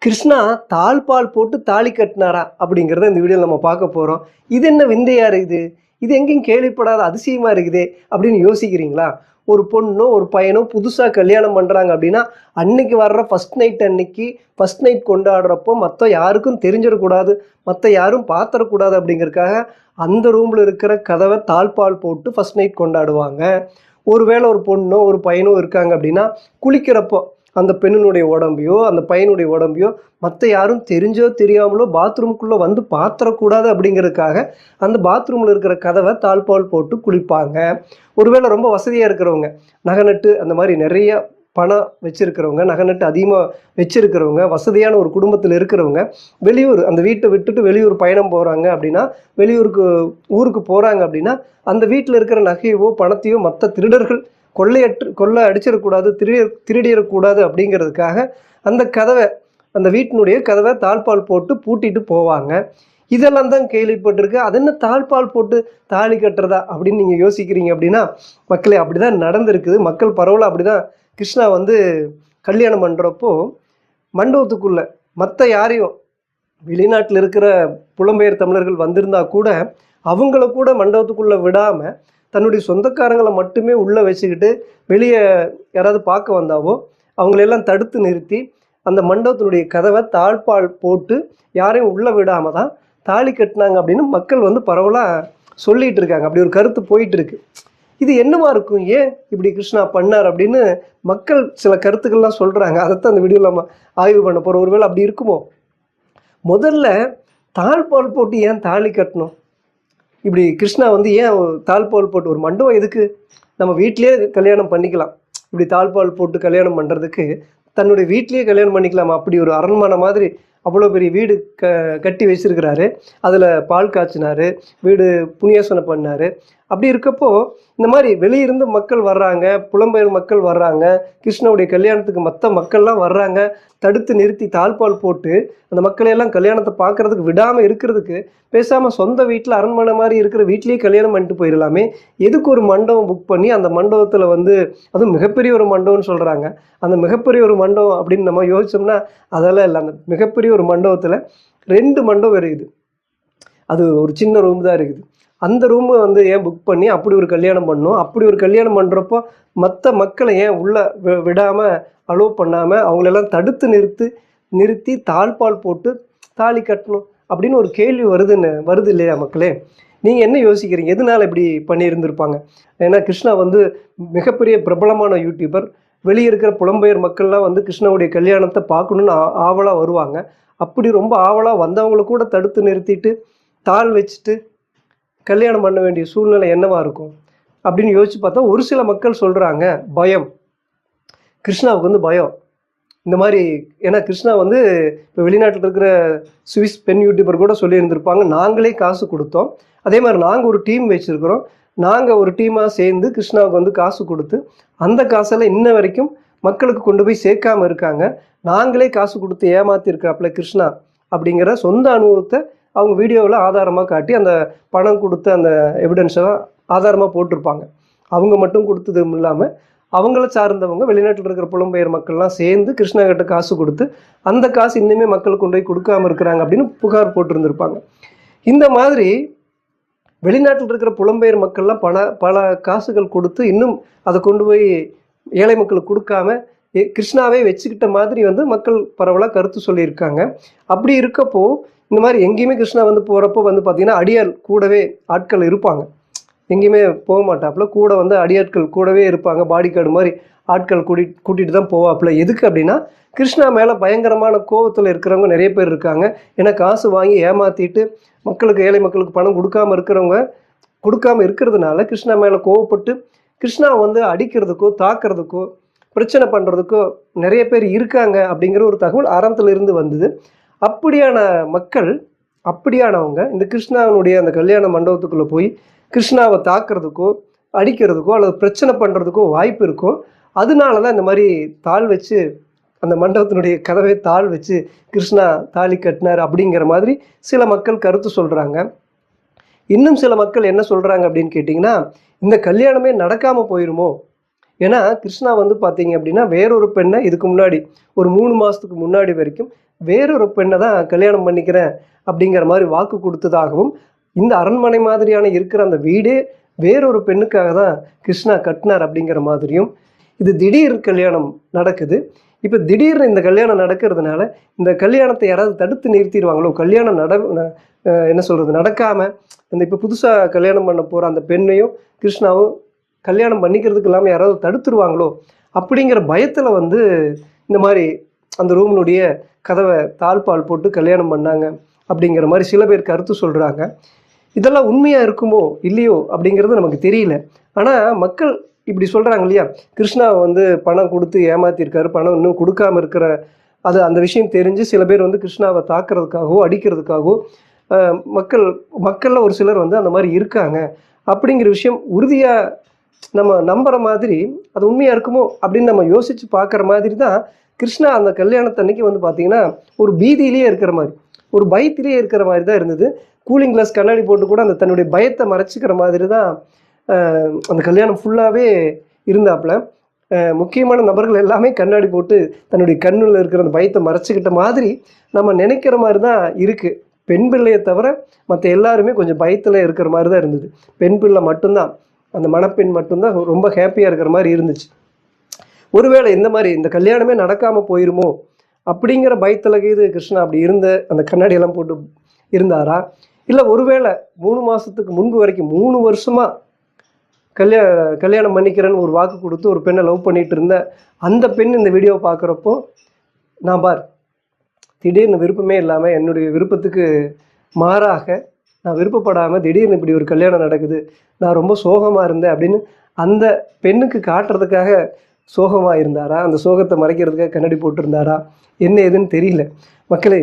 கிருஷ்ணா தாழ்பால் போட்டு தாலி கட்டினாரா அப்படிங்கிறத இந்த வீடியோவில் நம்ம பார்க்க போகிறோம். இது என்ன விந்தையா இருக்குது, இது எங்கேயும் கேள்விப்படாத அதிசயமாக இருக்குதே அப்படின்னு யோசிக்கிறீங்களா? ஒரு பொண்ணோ ஒரு பையனோ புதுசாக கல்யாணம் பண்ணுறாங்க அப்படின்னா அன்னைக்கு வர்ற ஃபஸ்ட் நைட் அன்னைக்கு ஃபஸ்ட் நைட் கொண்டாடுறப்போ மற்ற யாருக்கும் தெரிஞ்சிடக்கூடாது, மற்ற யாரும் பார்த்துடக்கூடாது அப்படிங்கிறதுக்காக அந்த ரூமில் இருக்கிற கதவை தாழ்பால் போட்டு ஃபஸ்ட் நைட் கொண்டாடுவாங்க. ஒருவேளை ஒரு பொண்ணோ ஒரு பையனோ இருக்காங்க அப்படின்னா குளிக்கிறப்போ அந்த பெண்ணினுடைய உடம்பையோ அந்த பையனுடைய உடம்பையோ மற்ற யாரும் தெரிஞ்சோ தெரியாமலோ பாத்ரூம்குள்ளே வந்து பாத்திரக்கூடாது அப்படிங்கிறதுக்காக அந்த பாத்ரூமில் இருக்கிற கதவை தாழ்பால் போட்டு குளிப்பாங்க. ஒருவேளை ரொம்ப வசதியாக இருக்கிறவங்க, நகை அந்த மாதிரி நிறைய பணம் வச்சுருக்கிறவங்க, நகை அதிகமாக வச்சுருக்கிறவங்க, வசதியான ஒரு குடும்பத்தில் இருக்கிறவங்க வெளியூர் அந்த வீட்டை விட்டுட்டு வெளியூர் பயணம் போகிறாங்க அப்படின்னா, ஊருக்கு போகிறாங்க அப்படின்னா அந்த வீட்டில் இருக்கிற நகையவோ பணத்தையோ மற்ற திருடர்கள் கொள்ளை அடிச்சிடக்கூடாது, திருடிடக்கூடாது அப்படிங்கிறதுக்காக அந்த வீட்டினுடைய கதவை தாழ்பால் போட்டு பூட்டிட்டு போவாங்க. இதெல்லாம் தான் கேள்விப்பட்டிருக்கு. அது என்ன தாழ்பால் போட்டு தாலி கட்டுறதா அப்படின்னு நீங்கள் யோசிக்கிறீங்க அப்படின்னா, மக்களே அப்படி தான் நடந்திருக்குது. மக்கள் பரவலாக அப்படி தான் கிருஷ்ணா கல்யாணம் பண்ணுறப்போ மண்டபத்துக்குள்ளே மற்ற யாரையும் வெளிநாட்டில் இருக்கிற புலம்பெயர் தமிழர்கள் வந்திருந்தா கூட அவங்கள கூட மண்டபத்துக்குள்ளே விடாமல் தன்னுடைய சொந்தக்காரங்களை மட்டுமே உள்ளே வச்சுக்கிட்டு வெளியே யாராவது பார்க்க வந்தாவோ அவங்களெல்லாம் தடுத்து நிறுத்தி அந்த மண்டபத்தினுடைய கதவை தாழ்பால் போட்டு யாரையும் உள்ளே விடாமல் தான் தாலி கட்டினாங்க அப்படின்னு மக்கள் பரவலாக சொல்லிகிட்டு இருக்காங்க. அப்படி ஒரு கருத்து போயிட்டு இருக்கு. இது என்னவா இருக்கும், ஏன் இப்படி கிருஷ்ணா பண்ணார் அப்படின்னு மக்கள் சில கருத்துக்கள்லாம் சொல்கிறாங்க. அதைத்தான் அந்த வீடியோவில் நம்ம ஆய்வு பண்ண போகிறோம். ஒருவேளை அப்படி இருக்குமோ? முதல்ல தாழ்பால் போட்டு ஏன் தாலி கட்டணும்? இப்படி கிருஷ்ணா ஏன் தாழ்பால் போட்டு, ஒரு மண்டபம் எதுக்கு, நம்ம வீட்டிலே கல்யாணம் பண்ணிக்கலாம். இப்படி தாழ்பால் போட்டு கல்யாணம் பண்ணுறதுக்கு தன்னுடைய வீட்லேயே கல்யாணம் பண்ணிக்கலாம். அப்படி ஒரு அரண்மனை மாதிரி அவ்வளோ பெரிய வீடு கட்டி வச்சிருக்கிறாரு. அதில் பால் காய்ச்சினார், வீடு புண்ணியாசனை பண்ணார். அப்படி இருக்கப்போ இந்த மாதிரி வெளியிருந்து மக்கள் வர்றாங்க, புலம்பெயர் மக்கள் வர்றாங்க, கிருஷ்ணனுடைய கல்யாணத்துக்கு மற்ற மக்கள்லாம் வர்றாங்க. தடுத்து நிறுத்தி தாழ்பால் போட்டு அந்த மக்களையெல்லாம் கல்யாணத்தை பார்க்குறதுக்கு விடாமல் இருக்கிறதுக்கு பேசாமல் சொந்த வீட்டில் அரண்மனை மாதிரி இருக்கிற வீட்லேயே கல்யாணம் பண்ணிட்டு போயிடலாமே. எதுக்கு ஒரு மண்டபம் புக் பண்ணி அந்த மண்டபத்தில் அதுவும் மிகப்பெரிய ஒரு மண்டபம்னு சொல்கிறாங்க. அந்த மிகப்பெரிய ஒரு மண்டபம் அப்படின்னு நம்ம யோசிச்சோம்னா அதெல்லாம் இல்லை. அந்த மிகப்பெரிய ஒரு மண்டபத்தில் 2 மண்டபம் இருக்குது. அது ஒரு சின்ன ரூம் தான் இருக்குது. அந்த ரூமை ஏன் புக் பண்ணி அப்படி ஒரு கல்யாணம் பண்ணணும்? அப்படி ஒரு கல்யாணம் பண்ணுறப்போ மற்ற மக்களை ஏன் உள்ளே விடாமல் அலோவ் பண்ணாமல் அவங்களெல்லாம் தடுத்து நிறுத்தி தாழ்பால் போட்டு தாலி கட்டணும் அப்படின்னு ஒரு கேள்வி வருது இல்லையா மக்களே? நீங்கள் என்ன யோசிக்கிறீங்க? எதனால் இப்படி பண்ணியிருந்திருப்பாங்க? ஏன்னா கிருஷ்ணா மிகப்பெரிய பிரபலமான யூடியூபர். வெளியே இருக்கிற புலம்பெயர் மக்கள்லாம் கிருஷ்ணாவுடைய கல்யாணத்தை பார்க்கணுன்னு ஆவலாக வருவாங்க. அப்படி ரொம்ப ஆவலாக வந்தவங்கள கூட தடுத்து நிறுத்திட்டு தாள் வச்சுட்டு கல்யாணம் பண்ண வேண்டிய சூழ்நிலை என்னவா இருக்கும் அப்படின்னு யோசிச்சு பார்த்தா ஒரு சில மக்கள் சொல்கிறாங்க பயம். கிருஷ்ணாவுக்கு பயம் இந்த மாதிரி. ஏன்னா கிருஷ்ணா இப்போ வெளிநாட்டில் இருக்கிற சுவிஸ் பெண் யூடியூபர் கூட சொல்லியிருந்திருப்பாங்க, நாங்களே காசு கொடுத்தோம், அதே மாதிரி நாங்கள் ஒரு டீம் வச்சுருக்கிறோம், நாங்கள் ஒரு டீமாக சேர்ந்து கிருஷ்ணாவுக்கு காசு கொடுத்து அந்த காசெல்லாம் இன்ன வரைக்கும் மக்களுக்கு கொண்டு போய் சேர்க்காமல் இருக்காங்க, நாங்களே காசு கொடுத்து ஏமாத்திருக்காப்புல கிருஷ்ணா அப்படிங்கிற சொந்த அனுபவத்தை அவங்க வீடியோவில் ஆதாரமாக காட்டி அந்த பணம் கொடுத்த அந்த எவிடன்ஸெல்லாம் ஆதாரமாக போட்டிருப்பாங்க. அவங்க மட்டும் கொடுத்ததும் இல்லாமல் அவங்கள சார்ந்தவங்க வெளிநாட்டில் இருக்கிற புலம்பெயர் மக்கள்லாம் சேர்ந்து கிருஷ்ணா கிட்ட காசு கொடுத்து அந்த காசு இன்னுமே மக்களுக்கு கொண்டு போய் கொடுக்காமல் இருக்கிறாங்க அப்படின்னு புகார் போட்டிருந்திருப்பாங்க. இந்த மாதிரி வெளிநாட்டில் இருக்கிற புலம்பெயர் மக்கள்லாம் பல காசுகள் கொடுத்து இன்னும் அதை கொண்டு போய் ஏழை மக்களுக்கு கொடுக்காம கிருஷ்ணாவே வச்சுக்கிட்ட மாதிரி மக்கள் பரவலாக கருத்து சொல்லியிருக்காங்க. அப்படி இருக்கப்போ இந்த மாதிரி எங்கேயுமே கிருஷ்ணா போகிறப்போ பார்த்தீங்கன்னா அடியாள் கூடவே ஆட்கள் இருப்பாங்க. எங்கேயுமே போக மாட்டாப்புல, கூட அடியாட்கள் கூடவே இருப்பாங்க. பாடி கார்டு மாதிரி ஆட்கள் கூட்டிகிட்டு தான் போவாப்புல. எதுக்கு அப்படின்னா கிருஷ்ணா மேலே பயங்கரமான கோபத்தில் இருக்கிறவங்க நிறைய பேர் இருக்காங்க. ஏன்னா காசு வாங்கி ஏமாற்றிட்டு ஏழை மக்களுக்கு பணம் கொடுக்காம இருக்கிறதுனால கிருஷ்ணா மேலே கோவப்பட்டு கிருஷ்ணா அடிக்கிறதுக்கோ தாக்கிறதுக்கோ பிரச்சனை பண்ணுறதுக்கோ நிறைய பேர் இருக்காங்க அப்படிங்கிற ஒரு தகவல் ஆரம்பத்தில் இருந்து வந்தது. அப்படியானவங்க இந்த கிருஷ்ணாவுடைய அந்த கல்யாண மண்டபத்துக்குள்ளே போய் கிருஷ்ணாவை தாக்கிறதுக்கோ அடிக்கிறதுக்கோ அல்லது பிரச்சனை பண்ணுறதுக்கோ வாய்ப்பு இருக்கும். அதனால தான் இந்த மாதிரி தாள் வச்சு அந்த மண்டபத்தினுடைய கதவை தாள் வச்சு கிருஷ்ணா தாலி கட்டினார் அப்படிங்கிற மாதிரி சில மக்கள் கருத்து சொல்கிறாங்க. இன்னும் சில மக்கள் என்ன சொல்கிறாங்க அப்படின்னு கேட்டிங்கன்னா, இந்த கல்யாணமே நடக்காமல் போயிருமோ, ஏன்னா கிருஷ்ணா வந்து பார்த்தீங்க அப்படின்னா வேறொரு பெண்ணை இதுக்கு முன்னாடி ஒரு 3 மாதத்துக்கு முன்னாடி வரைக்கும் வேறொரு பெண்ணை தான் கல்யாணம் பண்ணிக்கிறேன் அப்படிங்கிற மாதிரி வாக்கு கொடுத்ததாகவும், இந்த அரண்மனை மாதிரியான இருக்கிற அந்த வீடே வேறொரு பெண்ணுக்காக தான் கிருஷ்ணா கட்டினார் அப்படிங்கிற மாதிரியும், இது திடீர் கல்யாணம் நடக்குது. இப்போ திடீர்னு இந்த கல்யாணம் நடக்கிறதுனால இந்த கல்யாணத்தை யாராவது தடுத்து நிறுத்திடுவாங்களோ, கல்யாணம் என்ன சொல்கிறது நடக்காமல் இந்த இப்போ புதுசாக கல்யாணம் பண்ண போகிற அந்த பெண்ணையும் கிருஷ்ணாவும் கல்யாணம் பண்ணிக்கிறதுக்கு இல்லாமல் யாராவது தடுத்துருவாங்களோ அப்படிங்கிற பயத்தில் வந்து இந்த மாதிரி அந்த ரூமினுடைய கதவை தாழ்பால் போட்டு கல்யாணம் பண்ணாங்க அப்படிங்கிற மாதிரி சில பேர் கருத்து சொல்கிறாங்க. இதெல்லாம் உண்மையாக இருக்குமோ இல்லையோ அப்படிங்கிறது நமக்கு தெரியல. ஆனால் மக்கள் இப்படி சொல்கிறாங்க இல்லையா, கிருஷ்ணாவை வந்து பணம் கொடுத்து ஏமாற்றிருக்காரு, பணம் இன்னும் கொடுக்காமல் இருக்கிற அந்த விஷயம் தெரிஞ்சு சில பேர் வந்து கிருஷ்ணாவை தாக்குறதுக்காகவோ அடிக்கிறதுக்காகவோ மக்களில் ஒரு சிலர் வந்து அந்த மாதிரி இருக்காங்க அப்படிங்கிற விஷயம் உறுதியாக நம்ம நம்புகிற மாதிரி அது உண்மையாக இருக்குமோ அப்படின்னு நம்ம யோசித்து பார்க்குற மாதிரி தான் கிருஷ்ணா அந்த கல்யாணத்தன்னைக்கு வந்து பார்த்திங்கன்னா ஒரு பீதியிலேயே இருக்கிற மாதிரி, ஒரு பயத்திலேயே இருக்கிற மாதிரி தான் இருந்தது. கூலிங் கிளாஸ் கண்ணாடி போட்டு கூட அந்த தன்னுடைய பயத்தை மறைச்சிக்கிற மாதிரி தான் அந்த கல்யாணம் ஃபுல்லாகவே இருந்தாப்புல. முக்கியமான நபர்கள் எல்லாமே கண்ணாடி போட்டு தன்னுடைய கண்ணில் இருக்கிற அந்த பயத்தை மறைச்சிக்கிட்ட மாதிரி நம்ம நினைக்கிற மாதிரி தான் இருக்குது. பெண் பிள்ளையை தவிர மற்ற எல்லாருமே கொஞ்சம் பயத்தில் இருக்கிற மாதிரி தான் இருந்தது. பெண் பிள்ளை மட்டும்தான், அந்த மணப்பெண் மட்டும்தான் ரொம்ப ஹாப்பியாக இருக்கிற மாதிரி இருந்துச்சு. ஒருவேளை இந்த கல்யாணமே நடக்காமல் போயிருமோ அப்படிங்கிற பயத்தில் இது கிருஷ்ணா அப்படி அந்த கண்ணாடியெல்லாம் போட்டு இருந்தாரா, இல்லை ஒருவேளை 3 மாதத்துக்கு முன்பு வரைக்கும் 3 வருஷமாக கல்யாணம் பண்ணிக்கிறேன்னு ஒரு வாக்கு கொடுத்து ஒரு பெண்ணை லவ் பண்ணிகிட்டு இருந்த அந்த பெண் இந்த வீடியோவை பார்க்குறப்போ, நான் திடீர்னு விருப்பமே இல்லாமல் என்னுடைய விருப்பத்துக்கு மாறாக நான் விருப்பப்படாமல் திடீர்னு இப்படி ஒரு கல்யாணம் நடக்குது, நான் ரொம்ப சோகமாக இருந்தேன் அப்படின்னு அந்த பெண்ணுக்கு காட்டுறதுக்காக சோகமாக இருந்தாரா, அந்த சோகத்தை மறைக்கிறதுக்காக கண்ணாடி போட்டிருந்தாரா, என்ன ஏதுன்னு தெரியல. மக்களே,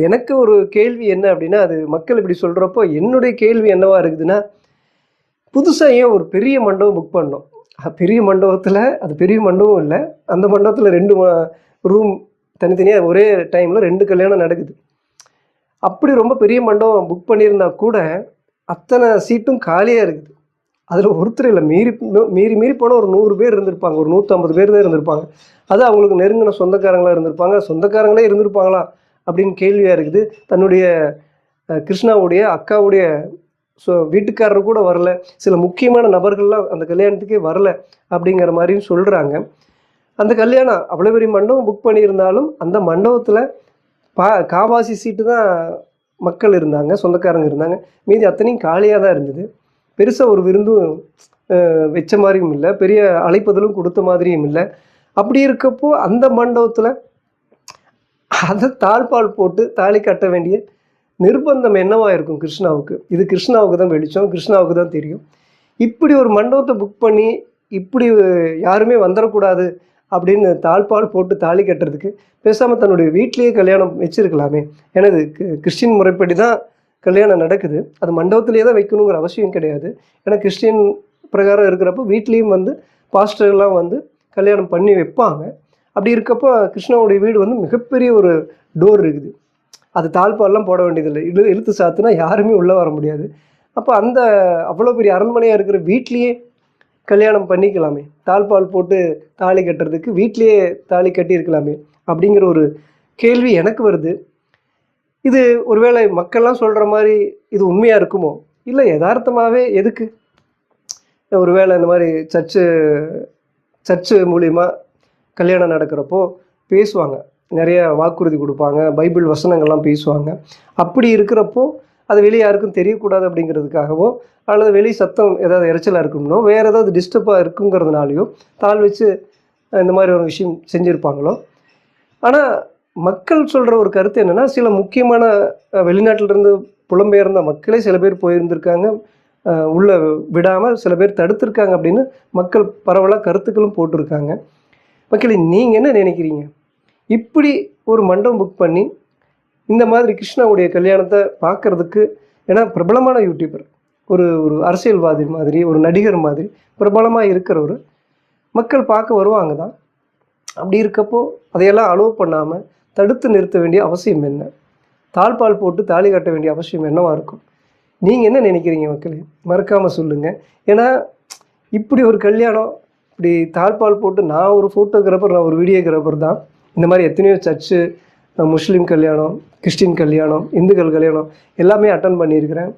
எனக்கு ஒரு கேள்வி என்ன அப்படின்னா, அது மக்கள் இப்படி சொல்கிறப்போ என்னுடைய கேள்வி என்னவா இருக்குதுன்னா, புதுசாக ஏன் ஒரு பெரிய மண்டபம் புக் பண்ணோம்? பெரிய மண்டபத்தில் அது பெரிய மண்டபம் இல்லை, அந்த மண்டபத்தில் 2 ரூம் தனித்தனியாக ஒரே டைமில் 2 கல்யாணம் நடக்குது. அப்படி ரொம்ப பெரிய மண்டபம் புக் பண்ணியிருந்தா கூட அத்தனை சீட்டும் காலியாக இருக்குது. அதில் ஒருத்தர் இல்லை, மீறி போனால் ஒரு 100 பேர் இருந்திருப்பாங்க, ஒரு 150 பேர் தான் இருந்திருப்பாங்க. அது அவங்களுக்கு நெருங்கின சொந்தக்காரங்களாக இருந்திருப்பாங்க. சொந்தக்காரங்களே இருந்திருப்பாங்களா அப்படின்னு கேள்வியாக இருக்குது. தன்னுடைய கிருஷ்ணாவுடைய அக்காவுடைய வீட்டுக்காரர் கூட வரல, சில முக்கியமான நபர்கள்லாம் அந்த கல்யாணத்துக்கே வரல அப்படிங்கிற மாதிரியும் சொல்கிறாங்க. அந்த கல்யாணம் அவ்வளோ பெரிய மண்டபம் புக் பண்ணியிருந்தாலும் அந்த மண்டபத்தில் காவாசி சீட்டு தான் மக்கள் இருந்தாங்க, சொந்தக்காரங்க இருந்தாங்க. மீதி அத்தனையும் காலியாக தான் இருந்தது. பெருசாக ஒரு விருந்தும் வச்ச மாதிரியும் இல்லை, பெரிய அழைப்பதலும் கொடுத்த மாதிரியும் இல்லை. அப்படி இருக்கப்போ அந்த மண்டபத்தில் அதை தாழ்பால் போட்டு தாலி கட்ட வேண்டிய நிர்பந்தம் என்னவாக இருக்கும் கிருஷ்ணாவுக்கு? இது கிருஷ்ணாவுக்கு தான் வெளிச்சம், கிருஷ்ணாவுக்கு தான் தெரியும். இப்படி ஒரு மண்டபத்தை புக் பண்ணி இப்படி யாருமே வந்துடக்கூடாது அப்படின்னு தாழ்பால் போட்டு தாலி கட்டுறதுக்கு பேசாமல் தன்னுடைய வீட்லேயே கல்யாணம் வச்சுருக்கலாமே. ஏன்னா இது கிறிஸ்டின் முறைப்படி தான் கல்யாணம் நடக்குது, அது மண்டபத்திலே தான் வைக்கணுங்கிற அவசியம் கிடையாது. ஏன்னா கிறிஸ்டின் பிரகாரம் இருக்கிறப்போ வீட்லேயும் வந்து பாஸ்டர்லாம் வந்து கல்யாணம் பண்ணி வைப்பாங்க. அப்படி இருக்கப்போ கிருஷ்ணாவுடைய வீடு வந்து மிகப்பெரிய ஒரு டோர் இருக்குது, அது தாழ்பால்லாம் போட வேண்டியதில்லை, இழுத்து சாத்துனா யாருமே உள்ளே வர முடியாது. அப்போ அவ்வளோ பெரிய அரண்மனையாக இருக்கிற வீட்லேயே கல்யாணம் பண்ணிக்கலாமே, தாழ்பால் போட்டு தாலி கட்டுறதுக்கு வீட்லேயே தாலி கட்டியிருக்கலாமே அப்படிங்கிற ஒரு கேள்வி எனக்கு வருது. இது ஒருவேளை மக்கள்லாம் சொல்கிற மாதிரி இது உண்மையாக இருக்குமோ, இல்லை யதார்த்தமாகவே எதுக்கு? ஒருவேளை இந்த மாதிரி சர்ச்சு மூலிமா கல்யாணம் நடக்கிறப்போ பேசுவாங்க, நிறைய வாக்குறுதி கொடுப்பாங்க, பைபிள் வசனங்கள்லாம் பேசுவாங்க. அப்படி இருக்கிறப்போ அது வெளியே யாருக்கும் தெரியக்கூடாது அப்படிங்கிறதுக்காகவோ, அல்லது வெளி சத்தம் ஏதாவது இறைச்சலாக இருக்கும்னோ, வேறு ஏதாவது டிஸ்டர்பாக இருக்குங்கிறதுனாலையோ தாள் வச்சு இந்த மாதிரி ஒரு விஷயம் செஞ்சுருப்பாங்களோ. ஆனால் மக்கள் சொல்கிற ஒரு கருத்து என்னென்னா, சில முக்கியமான வெளிநாட்டிலிருந்து புலம்பெயர்ந்த மக்களே சில பேர் போயிருந்திருக்காங்க, உள்ளே விடாமல் சில பேர் தடுத்திருக்காங்க அப்படின்னு மக்கள் பரவலாக கருத்துக்களும் போட்டிருக்காங்க. மக்களே, நீங்கள் என்ன நினைக்கிறீங்க? இப்படி ஒரு மண்டபம் புக் பண்ணி இந்த மாதிரி கிருஷ்ணாவுடைய கல்யாணத்தை பார்க்குறதுக்கு, ஏன்னா பிரபலமான யூடியூபர், ஒரு அரசியல்வாதி மாதிரி, ஒரு நடிகர் மாதிரி பிரபலமாக இருக்கிறவர், மக்கள் பார்க்க வருவாங்க தான். அப்படி இருக்கப்போ அதையெல்லாம் அலோவ் பண்ணாமல் தடுத்து நிறுத்த வேண்டிய அவசியம் என்ன? தாழ்பால் போட்டு தாலி கட்ட வேண்டிய அவசியம் என்னவாக இருக்கும்? நீங்கள் என்ன நினைக்கிறீங்க மக்களே? மறக்காமல் சொல்லுங்கள். ஏன்னா இப்படி ஒரு கல்யாணம், இப்படி தாழ்பால் போட்டு நான் ஒரு ஃபோட்டோகிராஃபர், நான் ஒரு வீடியோகிராஃபர் தான். இந்த மாதிரி எத்தனையோ சர்ச்சு, முஸ்லீம் கல்யாணம், கிறிஸ்டின் கல்யாணம், இந்துக்கள் கல்யாணம் எல்லாமே அட்டன் பண்ணியிருக்கிறேன்.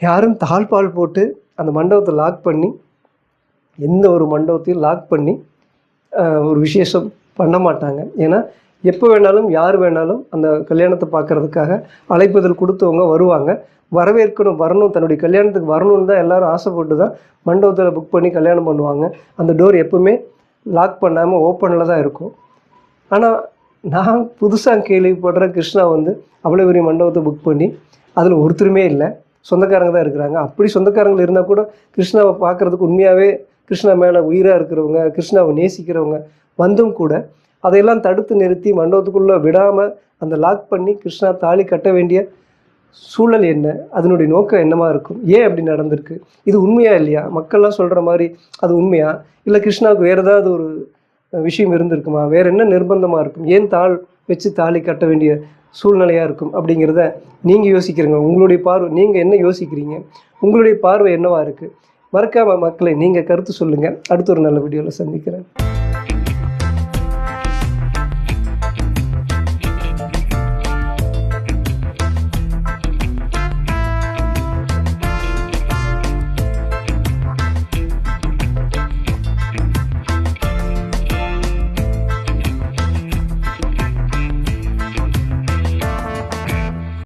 யாரும் தாழ்பால் போட்டு அந்த மண்டபத்தை லாக் பண்ணி, எந்த ஒரு மண்டபத்தையும் லாக் பண்ணி ஒரு விசேஷம் பண்ண மாட்டாங்க. ஏன்னா எப்போ வேணாலும் யார் வேணாலும் அந்த கல்யாணத்தை பார்க்குறதுக்காக அழைப்புதல் கொடுத்தவங்க வருவாங்க, வரவேற்கணும், வரணும், தன்னுடைய கல்யாணத்துக்கு வரணும்னு தான் எல்லோரும் ஆசைப்பட்டு தான் மண்டபத்தில் புக் பண்ணி கல்யாணம் பண்ணுவாங்க. அந்த டோர் எப்பவுமே லாக் பண்ணாமல் ஓப்பனில் தான் இருக்கும். ஆனால் நான் புதுசாக கேள்விப்படுற கிருஷ்ணா வந்து அவ்வளோ பெரிய மண்டபத்தை புக் பண்ணி அதில் ஒருத்தருமே இல்லை, சொந்தக்காரங்க தான் இருக்கிறாங்க. அப்படி சொந்தக்காரங்கள் இருந்தால் கூட கிருஷ்ணாவை பார்க்குறதுக்கு உண்மையாகவே கிருஷ்ணா மேலே உயிராக இருக்கிறவங்க, கிருஷ்ணாவை நேசிக்கிறவங்க வந்தும் கூட அதையெல்லாம் தடுத்து நிறுத்தி மண்டபத்துக்குள்ளே விடாமல் அந்த லாக் பண்ணி கிருஷ்ணா தாலி கட்ட வேண்டிய சூழல் என்ன, அதனுடைய நோக்கம் என்னமா இருக்கும், ஏன் அப்படி நடந்திருக்கு, இது உண்மையா இல்லையா, மக்கள்லாம் சொல்கிற மாதிரி அது உண்மையா, இல்லை கிருஷ்ணாவுக்கு வேறு ஏதாவது ஒரு விஷயம் இருந்திருக்குமா, வேறு என்ன நிர்பந்தமாக இருக்கும், ஏன் வச்சு தாலி கட்ட வேண்டிய சூழ்நிலையாக இருக்கும் அப்படிங்கிறத நீங்கள் யோசிக்கிறீங்க. உங்களுடைய பார்வை, நீங்கள் என்ன யோசிக்கிறீங்க, உங்களுடைய பார்வை என்னவா இருக்குது? மறக்காமல் மக்களை நீங்கள் கருத்து சொல்லுங்கள். அடுத்த ஒரு நல்ல வீடியோவில் சந்திக்கிறேன்.